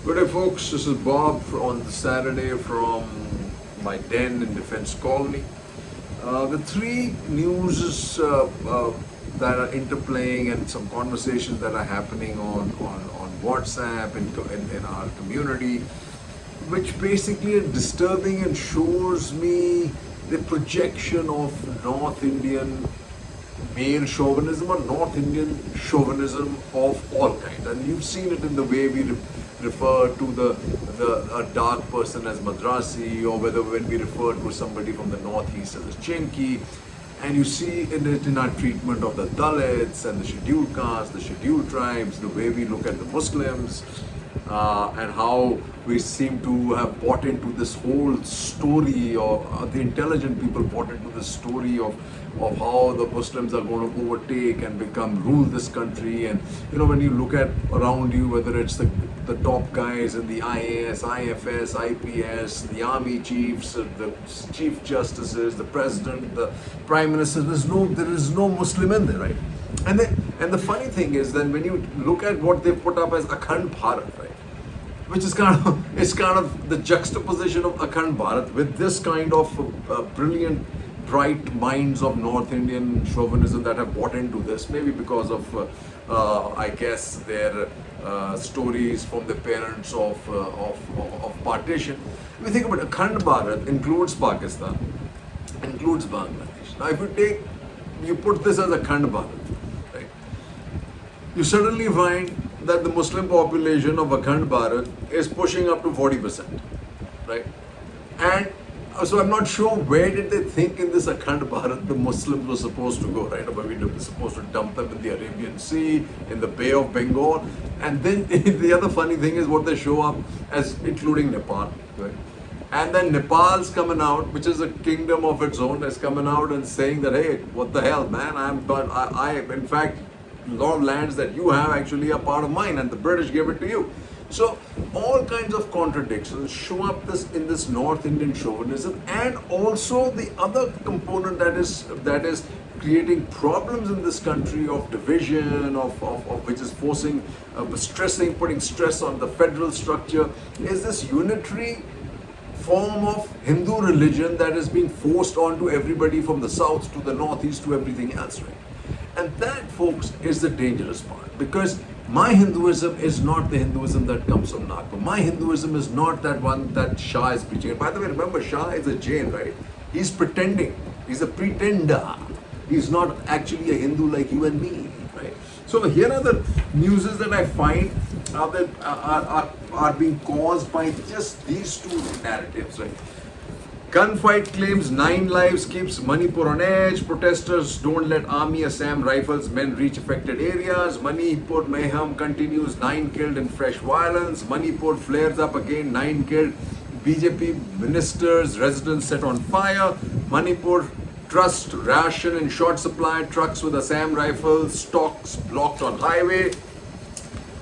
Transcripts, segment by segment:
Good day, folks. This is Bob on the Saturday from my den in Defense Colony. The three news that are interplaying and some conversations that are happening on WhatsApp in our community, which basically are disturbing and shows me the projection of North Indian male chauvinism or North Indian chauvinism of all kinds. And you've seen it in the way we refer to a dark person as Madrasi, or whether when we refer to somebody from the Northeast as a Chinki. And you see in our treatment of the Dalits and the scheduled castes, the scheduled tribes, the way we look at the Muslims, and how we seem to have bought into this whole story, or the intelligent people bought into this story of how the Muslims are going to overtake and rule this country. And when you look at around you, whether it's the top guys in the IAS, IFS, IPS, the army chiefs, the chief justices, the president, the prime minister, there is no Muslim in there, right? And the funny thing is that when you look at what they put up as Akhand Bharat, right, which is kind of the juxtaposition of Akhand Bharat with this kind of brilliant, bright minds of North Indian chauvinism that have bought into this, maybe because of I guess their stories from the parents of partition. If you think about it, Akhand Bharat includes Pakistan, includes Bangladesh. Now, if you put this as Akhand Bharat, right, you suddenly find that the Muslim population of Akhand Bharat is pushing up to 40%, right? And so I'm not sure where did they think in this Akhand Bharat the Muslims were supposed to go, right? Or we were supposed to dump them in the Arabian Sea, in the Bay of Bengal. And then the other funny thing is what they show up as, including Nepal, right? And then Nepal's coming out, which is a kingdom of its own, is coming out and saying that, hey, what the hell, man? In fact, a lot of lands that you have actually are part of mine, and the British gave it to you. So all kinds of contradictions show up in this North Indian chauvinism, and also the other component that is creating problems in this country of division, of which is putting stress on the federal structure, is this unitary form of Hindu religion that is being forced onto everybody from the south to the northeast to everything else, right? And that, folks, is the dangerous part, because my Hinduism is not the Hinduism that comes from Nagpur. My Hinduism is not that one that Shah is preaching. And by the way, remember, Shah is a Jain, right? He's pretending. He's a pretender. He's not actually a Hindu like you and me, right? So here are the newses that I find that are being caused by just these two narratives, right? Gunfight claims 9 lives keeps Manipur on edge. Protesters don't let army Assam rifles men reach affected areas. Manipur mayhem continues. 9 killed in fresh violence. Manipur flares up again. 9 killed. BJP ministers, residents set on fire. Manipur trust ration in short supply. Trucks with Assam rifles. Stocks blocked on highway.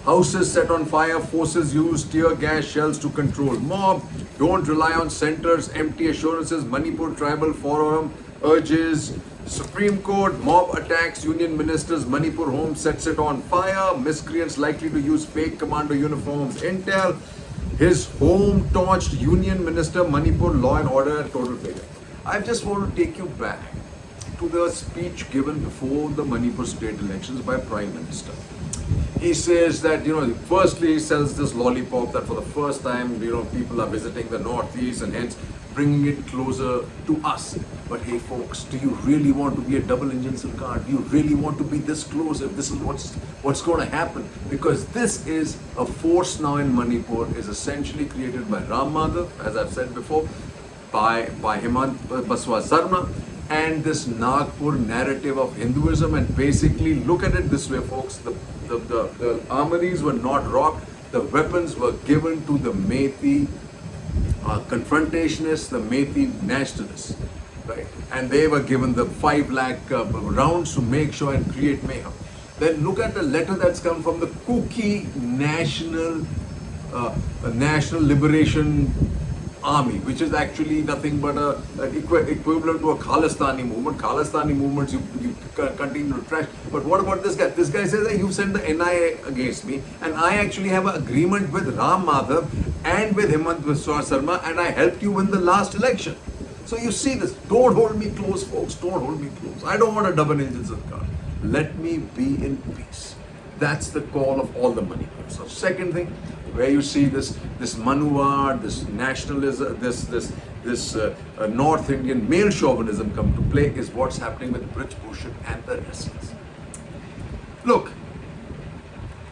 Houses set on fire, forces use tear gas shells to control mob. Don't rely on centers, empty assurances. Manipur Tribal Forum urges Supreme Court. Mob attacks union ministers. Manipur home sets it on fire. Miscreants likely to use fake commando uniforms. Intel. His home torched union minister. Manipur law and order total failure. I just want to take you back to the speech given before the Manipur state elections by Prime Minister. He says that, firstly he sells this lollipop that for the first time, people are visiting the Northeast and hence bringing it closer to us. But hey folks, do you really want to be a double engine Sarkar? Do you really want to be this close if this is what's going to happen? Because this is a force now in Manipur, is essentially created by Ram Madhav, as I've said before, by Himant Baswa Sarma, and this Nagpur narrative of Hinduism. And basically, look at it this way, folks. The armories were not robbed. The weapons were given to the Methi confrontationists, the Methi nationalists, right? And they were given the 5 lakh rounds to make sure and create mayhem. Then look at the letter that's come from the Kuki National Liberation army, which is actually nothing but an equivalent to a Khalistani movement. Khalistani movements you continue to trash. But what about this guy? This guy says that you've sent the NIA against me, and I actually have an agreement with Ram Madhav and with Hemant Biswa Sarma, and I helped you win the last election. So you see this. Don't hold me close, folks. Don't hold me close. I don't want a double engine Sarkar. Let me be in peace. That's the call of all the money. So second thing, where you see this Manuwar, this nationalism, this North Indian male chauvinism come to play is what's happening with Brij Bhushan and the wrestlers. Look,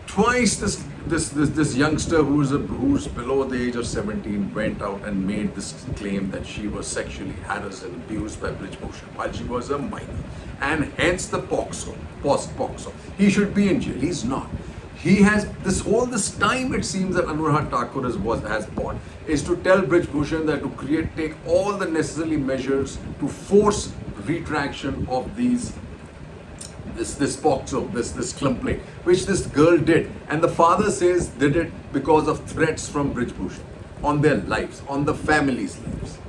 twice this youngster who's below the age of 17 went out and made this claim that she was sexually harassed and abused by Brij Bhushan while she was a minor, and hence the POXO. He should be in jail. He's not. He has this time it seems that Anurag Thakur has bought is to tell Brij Bhushan that to take all the necessary measures to force retraction of this POXO, this complaint, which this girl did. And the father says did it because of threats from Brij Bhushan on their lives, on the family's lives.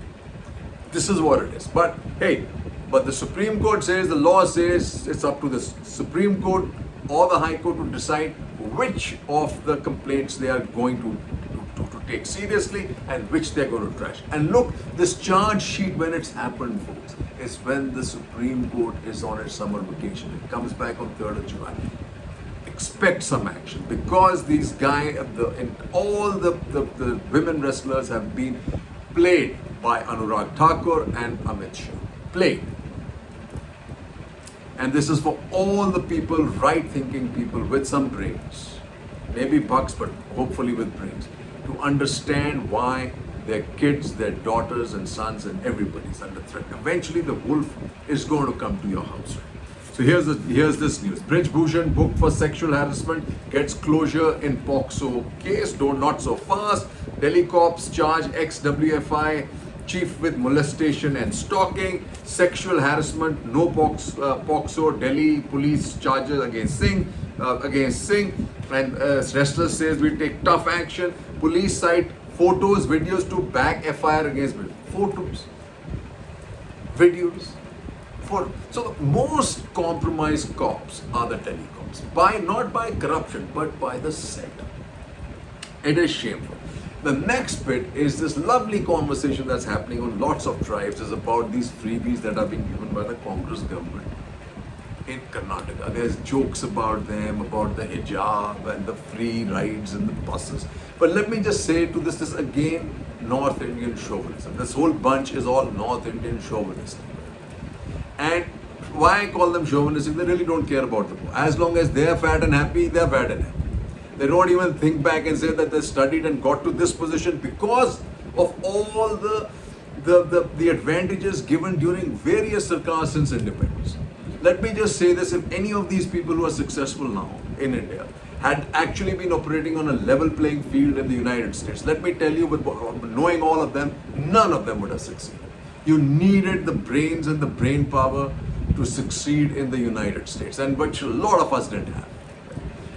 This is what it is. But hey, but the Supreme Court says, the law says it's up to the Supreme Court or the High Court to decide which of the complaints they are going to take seriously and which they're going to trash. And look, this charge sheet, when it's happened, folks, is when the Supreme Court is on its summer vacation. It comes back on 3rd of July. Expect some action, because these guys, all the women wrestlers have been played by Anurag Thakur and Amit Shah. Played. And this is for all the people, right-thinking people with some brains, maybe bucks, but hopefully with brains, to understand why their kids, their daughters and sons and everybody's under threat. Eventually the wolf is going to come to your house. So here's this news. Brij Bhushan booked for sexual harassment gets closure in POXO case. Not so fast. Delhi cops charge ex-WFI chief with molestation and stalking. Sexual harassment, no POXO. Delhi police charges against Singh. And wrestler says we take tough action. Police cite photos, videos to back FIR against Brij. Photos, videos. So the most compromised cops are the Delhi cops. Not by corruption, but by the center. It is shameful. The next bit is this lovely conversation that's happening on lots of tribes is about these freebies that are being given by the Congress government in Karnataka. There's jokes about them, about the hijab and the free rides in the buses. But let me just say to this is again North Indian chauvinism. This whole bunch is all North Indian chauvinism. And why I call them chauvinistic? They really don't care about the poor. As long as they're fat and happy, they're fat and happy. They don't even think back and say that they studied and got to this position because of all the advantages given during various Sarkars since independence. Let me just say this, if any of these people who are successful now in India had actually been operating on a level playing field in the United States, let me tell you, with knowing all of them, none of them would have succeeded. You needed the brains and the brain power to succeed in the United States, and which a lot of us didn't have.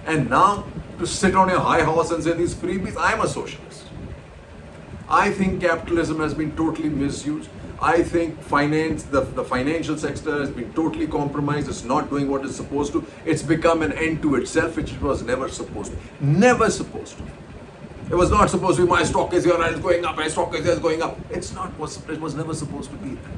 And now, to sit on your high horse and say these freebies, I'm a socialist. I think capitalism has been totally misused. I think the financial sector has been totally compromised. It's not doing what it's supposed to. It's become an end to itself, which it was never supposed to. Never supposed to. It was not supposed to be my stock is here and it's going up, my stock is here, it's going up. It was never supposed to be that.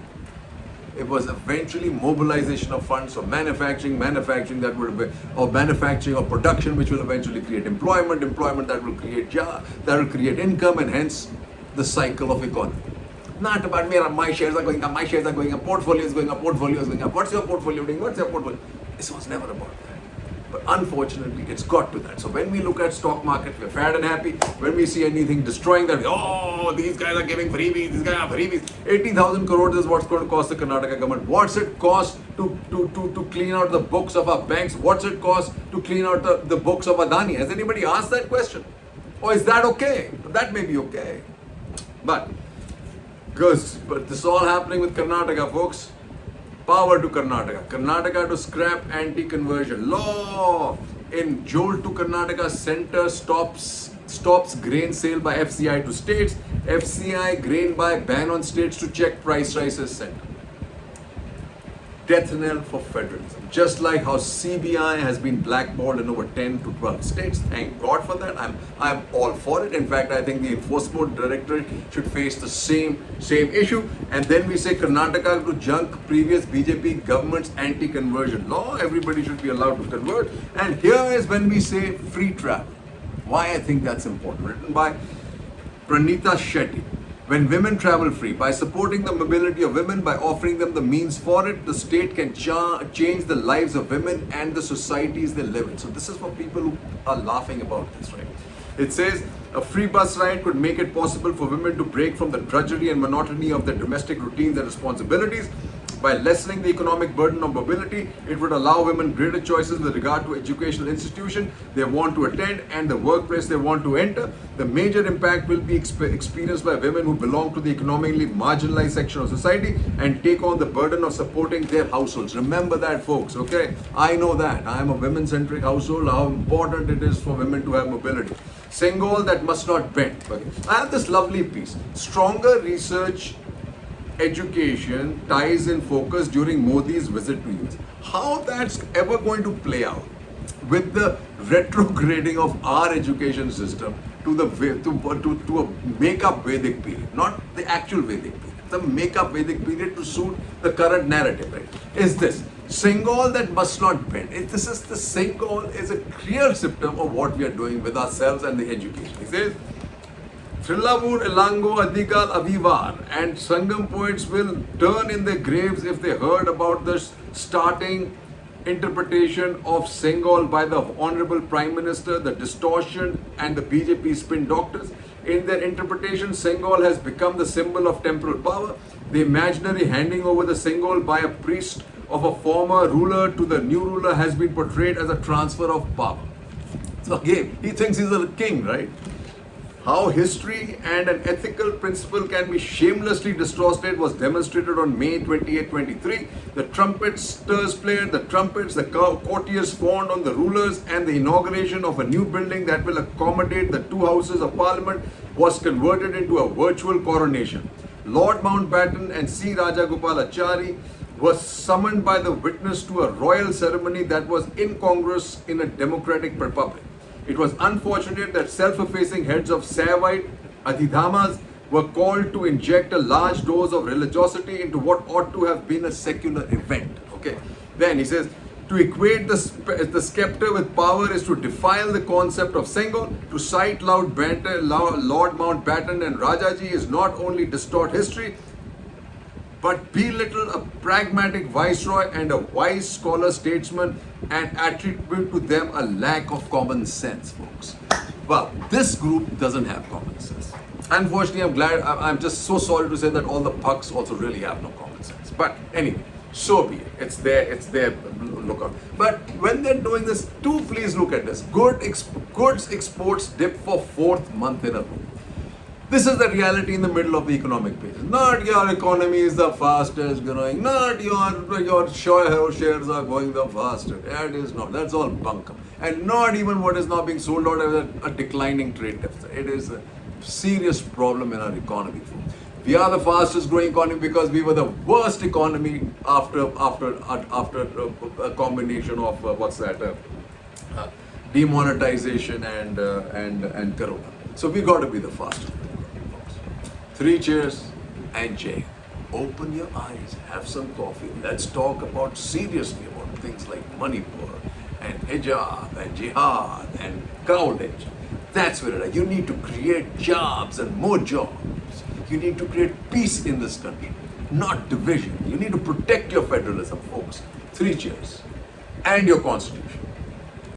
It was eventually mobilization of funds for manufacturing that would be, or manufacturing or production, which will eventually create employment that will create jobs, that will create income, and hence the cycle of economy. Not about my shares are going up, portfolio is going up. What's your portfolio doing? What's your portfolio? This was never about that. But unfortunately, it's got to that. So when we look at stock market, we're fat and happy. When we see anything destroying that, these guys are giving freebies, these guys are freebies. 80,000 crores is what's going to cost the Karnataka government. What's it cost to clean out the books of our banks? What's it cost to clean out the books of Adani? Has anybody asked that question? Or is that okay? That may be okay. But this is all happening with Karnataka, folks. Power to Karnataka. Karnataka to scrap anti-conversion law. In Jolt to Karnataka, center stops grain sale by FCI to states. FCI grain buy ban on states to check price rises center. Death knell for federalism. Just like how CBI has been blackballed in over 10 to 12 states. Thank God for that. I'm all for it. In fact, I think the Enforcement Directorate should face the same issue. And then we say Karnataka to junk previous BJP government's anti-conversion law. Everybody should be allowed to convert. And here is when we say free travel. Why I think that's important. Written by Pranita Shetty. When women travel free, by supporting the mobility of women, by offering them the means for it, the state can change the lives of women and the societies they live in. So this is for people who are laughing about this, right? It says, a free bus ride could make it possible for women to break from the drudgery and monotony of their domestic routines and responsibilities. By lessening the economic burden of mobility, it would allow women greater choices with regard to educational institution they want to attend and the workplace they want to enter. The major impact will be experienced by women who belong to the economically marginalized section of society and take on the burden of supporting their households. Remember that, folks, okay? I know that. I am a women-centric household, how important it is for women to have mobility. Sengol that must not bend. Okay? I have this lovely piece. Stronger research education ties in focus during Modi's visit to US. How that's ever going to play out with the retrograding of our education system to a make-up Vedic period, not the actual Vedic period, the make-up Vedic period to suit the current narrative, right? Is this Sengol that must not bend? The Sengol is a clear symptom of what we are doing with ourselves and the education. He says, Trillavur, Elango, Adigal, Avivar and Sangam poets will turn in their graves if they heard about the starting interpretation of Sengol by the Honorable Prime Minister, the distortion and the BJP spin doctors. In their interpretation, Sengol has become the symbol of temporal power. The imaginary handing over the Sengol by a priest of a former ruler to the new ruler has been portrayed as a transfer of power. So again, he thinks he's a king, right? How history and an ethical principle can be shamelessly distorted was demonstrated on May 28, 23. The trumpeters played the trumpets, the courtiers fawned on the rulers, and the inauguration of a new building that will accommodate the two houses of parliament was converted into a virtual coronation. Lord Mountbatten and C. Rajagopalachari were summoned by the witness to a royal ceremony that was incongruous in a democratic republic. It was unfortunate that self-effacing heads of Saivite Adhidhamas were called to inject a large dose of religiosity into what ought to have been a secular event. Okay. Then he says, to equate the scepter with power is to defile the concept of Sengol. To cite Lord Mountbatten and Rajaji is not only distort history, but belittle a pragmatic viceroy and a wise scholar statesman and attribute to them a lack of common sense, folks. Well, this group doesn't have common sense. Unfortunately, I'm just so sorry to say that all the pucks also really have no common sense. But anyway, so be it. It's there, look out. But when they're doing this, do please look at this. Goods exports dip for 4th month in a row. This is the reality in the middle of the economic page. Not your economy is the fastest growing, not your shares are going the fastest. That is not. That's all bunkum. And not even what is now being sold out as a declining trade deficit. It is a serious problem in our economy. We are the fastest growing economy because we were the worst economy after a combination of demonetization and corona. So we got to be the fastest. 3 cheers and Jay. Open your eyes, have some coffee. Let's talk seriously about things like Manipur and hijab and jihad and college. That's where it is. You need to create jobs and more jobs. You need to create peace in this country, not division. You need to protect your federalism, folks. 3 cheers and your constitution.